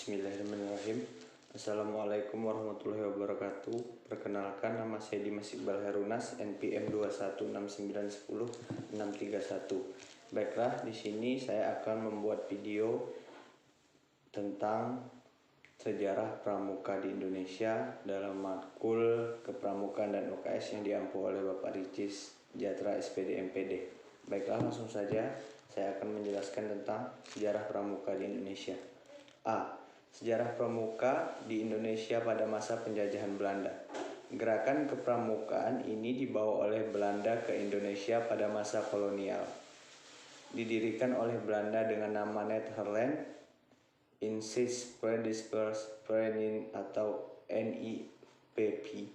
Bismillahirrahmanirrahim. Assalamualaikum warahmatullahi wabarakatuh. Perkenalkan, nama saya Dimas Iqbal Herunas, NPM 216910631. Baiklah, di sini saya akan membuat video tentang sejarah pramuka di Indonesia dalam matkul Kepramukaan dan UKS yang diampu oleh Bapak Ricis Jatra SPD MPD. Baiklah, langsung saja saya akan menjelaskan tentang sejarah pramuka di Indonesia. A. Sejarah pramuka di Indonesia pada masa penjajahan Belanda. Gerakan kepramukaan ini dibawa oleh Belanda ke Indonesia pada masa kolonial. Didirikan oleh Belanda dengan nama Nederland Indisch Vereniging atau NIPP.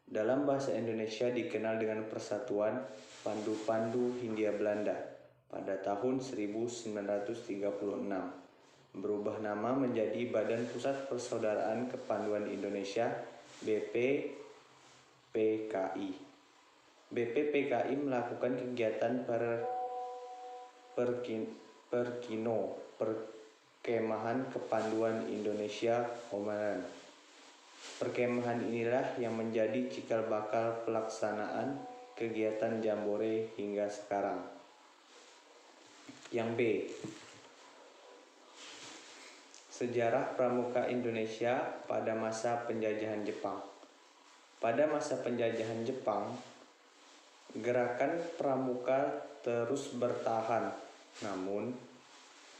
Dalam bahasa Indonesia dikenal dengan Persatuan Pandu-Pandu Hindia Belanda pada tahun 1936. Berubah nama menjadi Badan Pusat Persaudaraan Kepanduan Indonesia BPPKI. BPPKI melakukan kegiatan Perkemahan Kepanduan Indonesia Oman. Perkemahan inilah yang menjadi cikal bakal pelaksanaan kegiatan Jambore hingga sekarang. Yang B. Sejarah pramuka Indonesia pada masa penjajahan Jepang. Pada masa penjajahan Jepang, gerakan pramuka terus bertahan. Namun,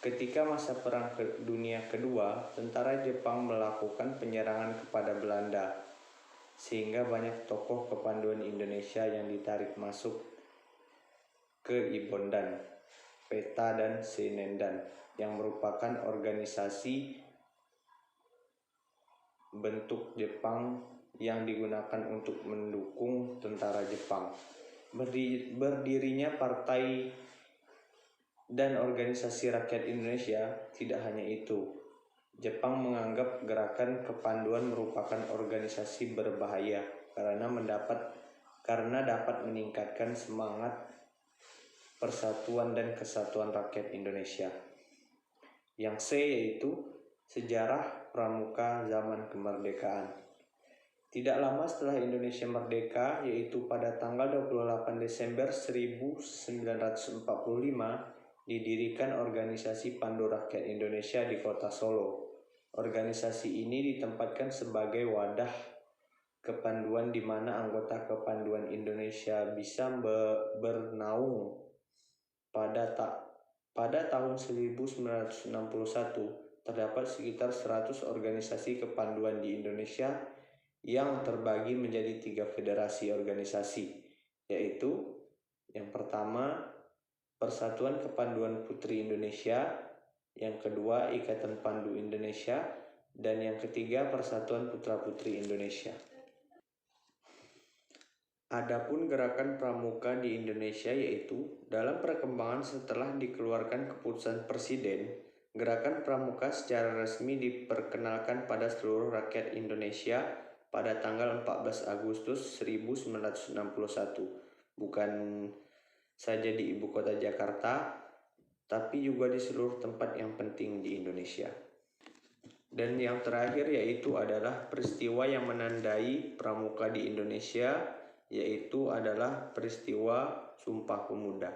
ketika masa Perang Dunia Kedua, tentara Jepang melakukan penyerangan kepada Belanda, sehingga banyak tokoh kepanduan Indonesia yang ditarik masuk ke Ibondan, Peta dan Sinendan, yang merupakan organisasi bentuk Jepang yang digunakan untuk mendukung tentara Jepang. Berdirinya partai dan organisasi rakyat Indonesia. Tidak hanya itu, Jepang menganggap gerakan kepanduan merupakan organisasi berbahaya karena dapat meningkatkan semangat persatuan dan kesatuan rakyat Indonesia. Yang C yaitu sejarah pramuka zaman kemerdekaan. Tidak lama setelah Indonesia merdeka, yaitu pada tanggal 28 Desember 1945, didirikan organisasi Pandu Rakyat Indonesia di Kota Solo. Organisasi ini ditempatkan sebagai wadah kepanduan di mana anggota kepanduan Indonesia bisa bernaung. Pada tahun 1961, terdapat sekitar 100 organisasi kepanduan di Indonesia yang terbagi menjadi 3 federasi organisasi, yaitu yang pertama Persatuan Kepanduan Putri Indonesia, yang kedua Ikatan Pandu Indonesia, dan yang ketiga Persatuan Putra Putri Indonesia. Adapun gerakan pramuka di Indonesia yaitu dalam perkembangan setelah dikeluarkan keputusan Presiden, gerakan pramuka secara resmi diperkenalkan pada seluruh rakyat Indonesia pada tanggal 14 Agustus 1961, bukan saja di ibu kota Jakarta, tapi juga di seluruh tempat yang penting di Indonesia. Dan yang terakhir yaitu adalah peristiwa yang menandai pramuka di Indonesia, yaitu adalah peristiwa Sumpah Pemuda.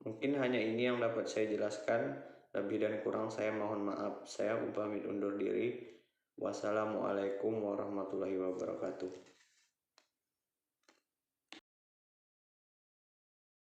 Mungkin hanya ini yang dapat saya jelaskan, lebih dan kurang saya mohon maaf. Saya pamit undur diri. Wassalamualaikum warahmatullahi wabarakatuh.